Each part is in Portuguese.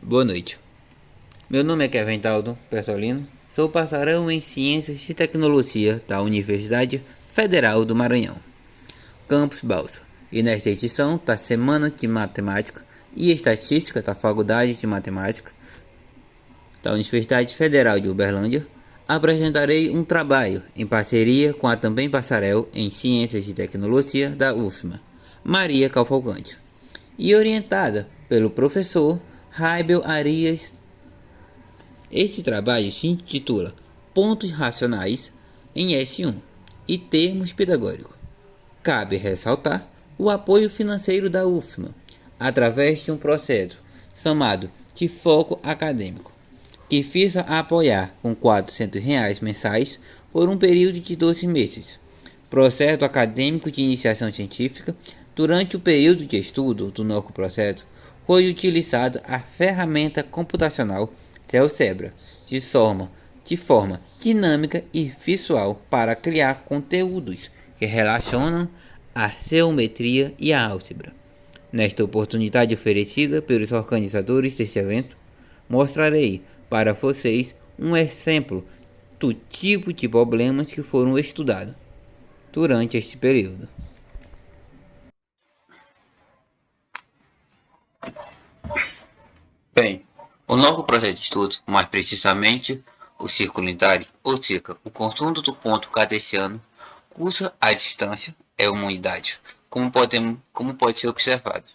Boa noite. Meu nome é Kevin Taldo Persolino. Sou bacharel em Ciências e Tecnologia da Universidade Federal do Maranhão, Campus Balsa. E nesta edição da Semana de Matemática e Estatística da Faculdade de Matemática da Universidade Federal de Uberlândia, apresentarei um trabalho em parceria com a também bacharel em Ciências e Tecnologia da UFMA, Maria Cavalcante, e orientada pelo professor Raibel Arias. Este trabalho se intitula Pontos Racionais em S1 e Termos Pedagógicos. Cabe ressaltar o apoio financeiro da UFMA através de um processo chamado de Foco Acadêmico, que visa apoiar com R$ 400 mensais por um período de 12 meses. Processo acadêmico de iniciação científica. Durante o período de estudo do novo processo, foi utilizada a ferramenta computacional CelCebra de forma dinâmica e visual para criar conteúdos que relacionam a geometria e a álgebra. Nesta oportunidade oferecida pelos organizadores deste evento, mostrarei para vocês um exemplo do tipo de problemas que foram estudados durante este período. Bem, o novo projeto de estudo, mais precisamente o círculo unitário, ou seja, o conjunto do ponto cartesiano, cuja a distância é uma unidade, como pode ser observado.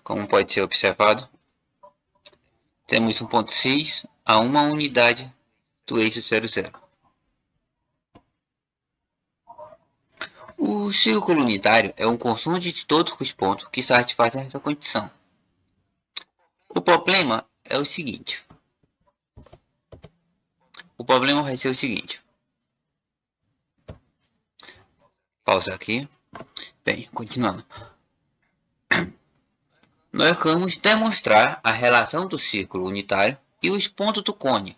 Como pode ser observado, temos um ponto X a uma unidade do eixo 00. O círculo unitário é um conjunto de todos os pontos que satisfazem essa condição. O problema é o seguinte. O problema vai ser o seguinte. Pausa aqui. Bem, continuando. Nós vamos demonstrar a relação do círculo unitário e os pontos do cone.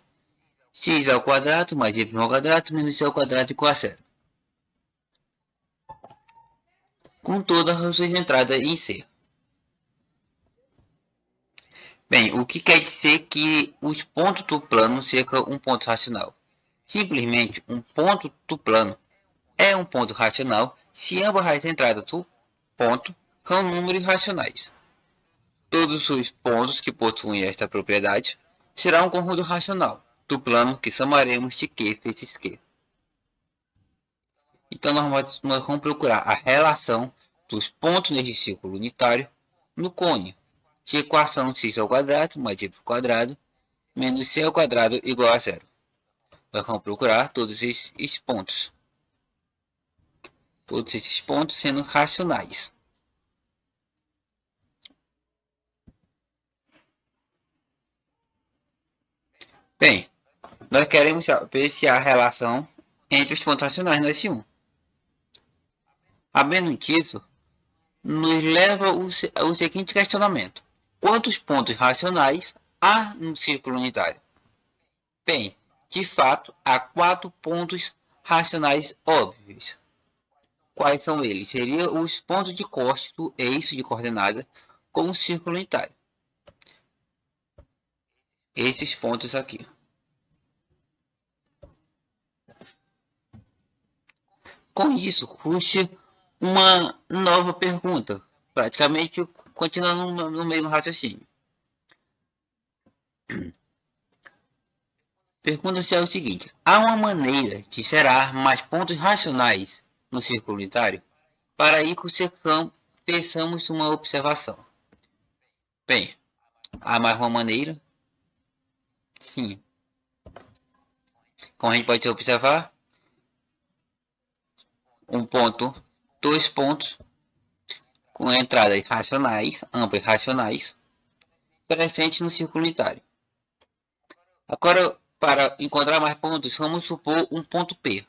X ao quadrado mais y ao quadrado menos c ao quadrado igual a zero. Com todas as suas entradas em C. Bem, o que quer dizer que os pontos do plano sejam um ponto racional? Simplesmente, um ponto do plano é um ponto racional se ambas as entradas do ponto são números racionais. Todos os pontos que possuem esta propriedade serão um conjunto racional do plano que chamaremos de Q vezes Q. Então nós vamos procurar a relação dos pontos neste círculo unitário no cone, de equação x ao quadrado mais y ao quadrado menos c ao quadrado igual a zero. Nós vamos procurar todos esses pontos. Todos esses pontos sendo racionais. Bem, nós queremos saber se há relação entre os pontos racionais no S1. Sabendo disso, nos leva ao seguinte questionamento. Quantos pontos racionais há no círculo unitário? Bem, de fato, há 4 pontos racionais óbvios. Quais são eles? Seriam os pontos de corte do eixo de coordenada com o círculo unitário. Esses pontos aqui. Com isso, surge uma nova pergunta, praticamente continuando no mesmo raciocínio. Pergunta-se é o seguinte: há uma maneira de gerar mais pontos racionais no círculo unitário? Para isso, peçamos uma observação. Bem, há mais uma maneira? Sim. Como a gente pode observar, um ponto, dois pontos com entradas racionais, ambas racionais, presentes no círculo unitário. Agora, para encontrar mais pontos, vamos supor um ponto P.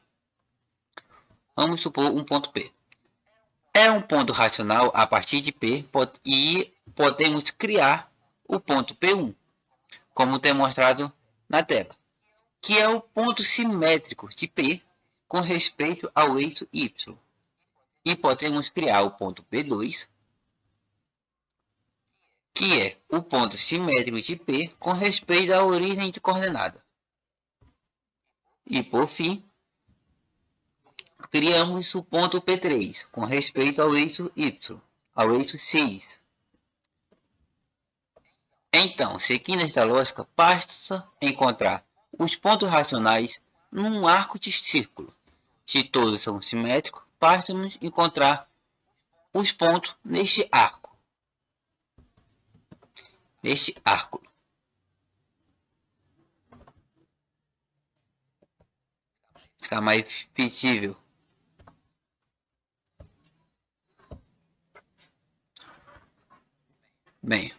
Vamos supor um ponto P. É um ponto racional a partir de P e podemos criar o ponto P1, como demonstrado na tela, que é o ponto simétrico de P com respeito ao eixo Y. E podemos criar o ponto P2, que é o ponto simétrico de P com respeito à origem de coordenada. E por fim, criamos o ponto P3 com respeito ao eixo Y, ao eixo X. Então, seguindo esta lógica, basta encontrar os pontos racionais num arco de círculo. Se todos são simétricos, basta-nos encontrar os pontos neste arco. Fica mais visível. Bem,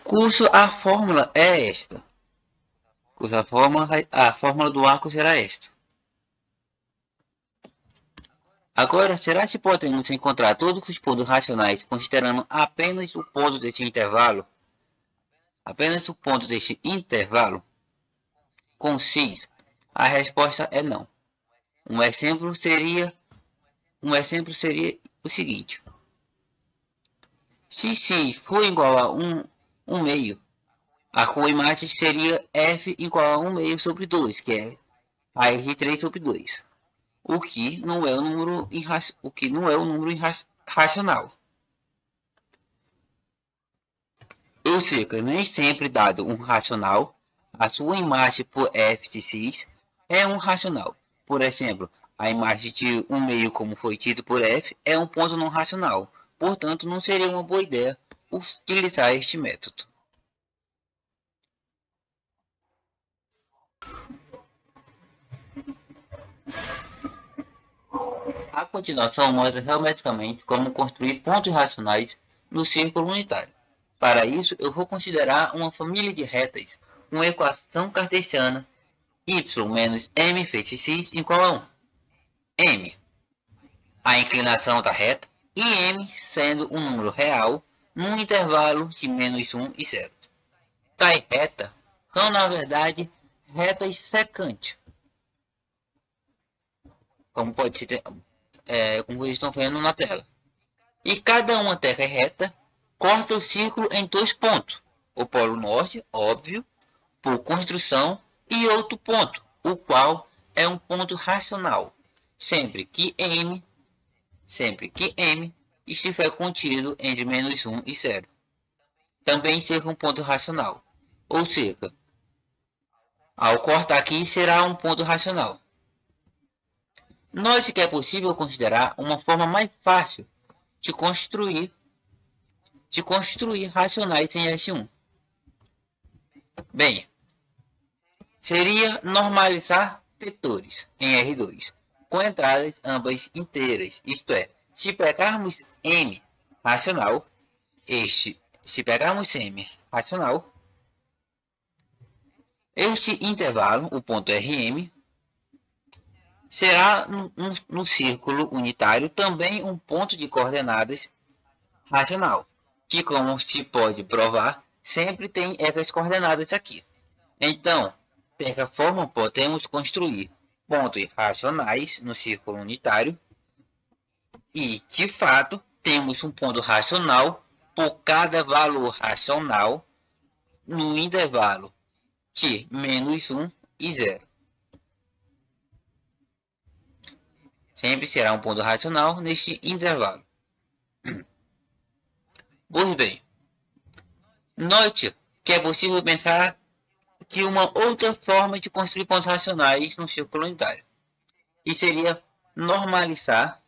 curso, a fórmula é esta. A fórmula do arco será esta. Agora, será que podemos encontrar todos os pontos racionais considerando apenas o ponto deste intervalo? Apenas o ponto deste intervalo com x? A resposta é não. Um exemplo seria o seguinte. Se x for igual a 1 meio, a coimagem seria f igual a 1 meio sobre 2, que é raiz de 3 sobre 2. O que não é um número racional. Ou seja, nem sempre dado um racional, a sua imagem por f de x é um racional. Por exemplo, a imagem de 1 meio, como foi dito por f, é um ponto não racional. Portanto, não seria uma boa ideia utilizar este método. A continuação mostra geometricamente como construir pontos racionais no círculo unitário. Para isso, eu vou considerar uma família de retas, uma equação cartesiana y menos m vezes x igual a 1. M, a inclinação da reta, e m sendo um número real num intervalo de menos 1 e 0. Tais retas são, na verdade, retas secantes, como pode ser como vocês estão vendo na tela. E cada uma dessas retas corta o círculo em 2 pontos. O polo norte, óbvio, por construção, e outro ponto, o qual é um ponto racional, sempre que m estiver contido entre menos 1 e 0. Também será um ponto racional. Ou seja, ao cortar aqui será um ponto racional. Note que é possível considerar uma forma mais fácil de construir racionais em S1. Bem, seria normalizar vetores em R2, com entradas ambas inteiras, isto é, se pegarmos M racional, este intervalo, o ponto Rm, será no círculo unitário também um ponto de coordenadas racional, que, como se pode provar, sempre tem essas coordenadas aqui. Então, dessa forma, podemos construir pontos racionais no círculo unitário e, de fato, temos um ponto racional por cada valor racional no intervalo de menos 1 e 0. Sempre será um ponto racional neste intervalo. Pois bem, note que é possível pensar que uma outra forma de construir pontos racionais no círculo unitário, que seria normalizar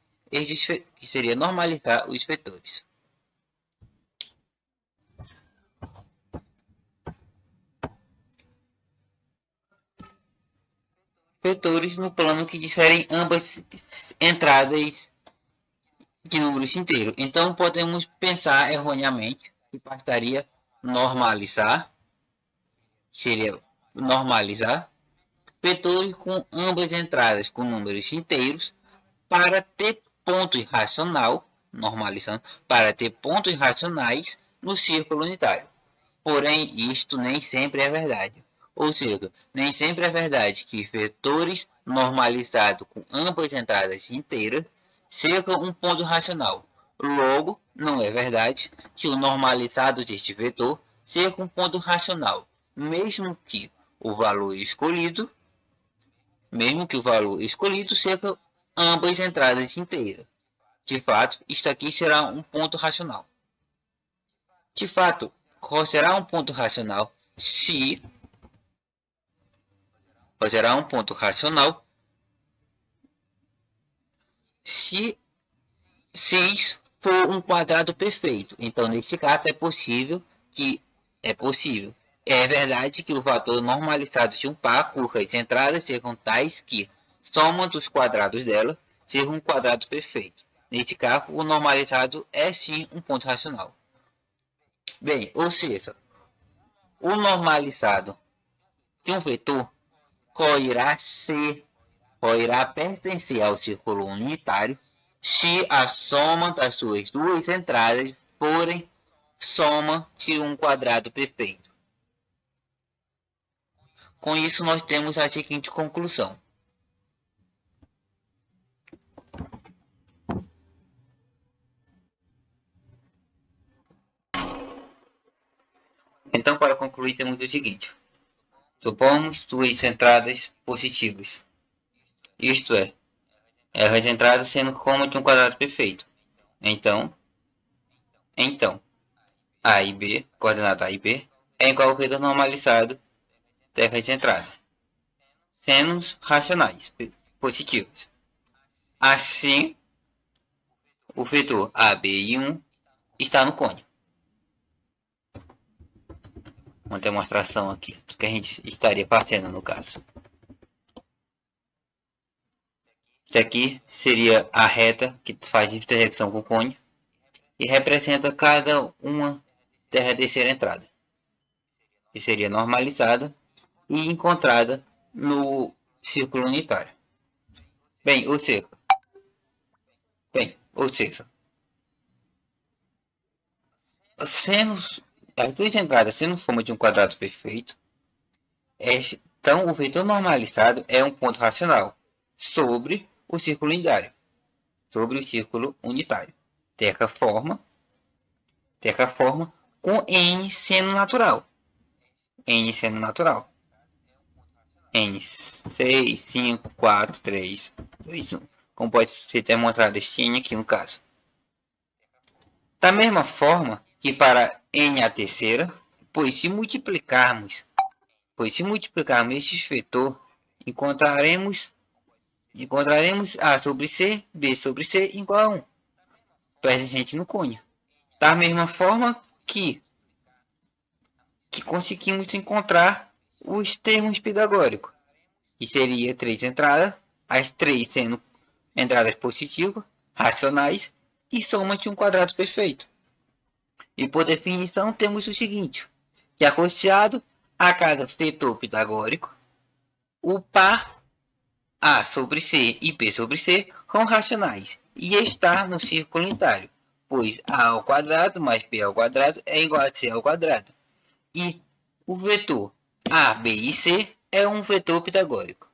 os vetores. Vetores no plano que disserem ambas entradas de números inteiros. Então, podemos pensar erroneamente que bastaria normalizar vetores com ambas entradas com números inteiros para ter ponto irracional, normalizando, para ter pontos racionais no círculo unitário. Porém, isto nem sempre é verdade. Ou seja, nem sempre é verdade que vetores normalizados com ambas entradas inteiras cerca um ponto racional. Logo, não é verdade que o normalizado deste vetor cerca um ponto racional, mesmo que o valor escolhido cerca ambas entradas inteiras. De fato, isto aqui será um ponto racional. De fato, será um ponto racional se se 6 for um quadrado perfeito. Então, neste caso, é possível. É verdade que o fator normalizado de um par, cujas entradas sejam tais que soma dos quadrados dela seja um quadrado perfeito. Neste caso, o normalizado é sim um ponto racional. Bem, ou seja, o normalizado de um vetor irá pertencer ao círculo unitário se a soma das suas duas entradas forem soma de um quadrado perfeito. Com isso, nós temos a seguinte conclusão. Então, para concluir, temos o seguinte. Supomos duas entradas positivas. Isto é, as entradas sendo como de um quadrado perfeito. Então, A e B, coordenada A e B, é igual ao vetor normalizado dessas entradas. Senos racionais, positivos. Assim, o vetor A, B e 1 está no cônio. Uma demonstração aqui do que a gente estaria fazendo no caso. Isso aqui seria a reta que faz intersecção com o cônio e representa cada uma da terceira entrada, que seria normalizada e encontrada no círculo unitário. Bem, ou seja, as duas entradas sendo forma de um quadrado perfeito, então o vetor normalizado é um ponto racional sobre o círculo unitário. Dessa forma, com n sendo natural. N 6, 5, 4, 3, 2, 1. Como pode ser demonstrado este n aqui no caso. Da mesma forma que para n a terceira, pois se multiplicarmos estes vetores, encontraremos A sobre C, B sobre C igual a 1, presente no cônio. Da mesma forma que conseguimos encontrar os termos pitagóricos, que seria 3 entradas, as 3 sendo entradas positivas, racionais, e soma de um quadrado perfeito. E por definição temos o seguinte, que associado a cada vetor pitagórico, o par A sobre C e B sobre C são racionais e está no círculo unitário, pois A ao quadrado mais B ao quadrado é igual a C ao quadrado. E o vetor A, B e C é um vetor pitagórico.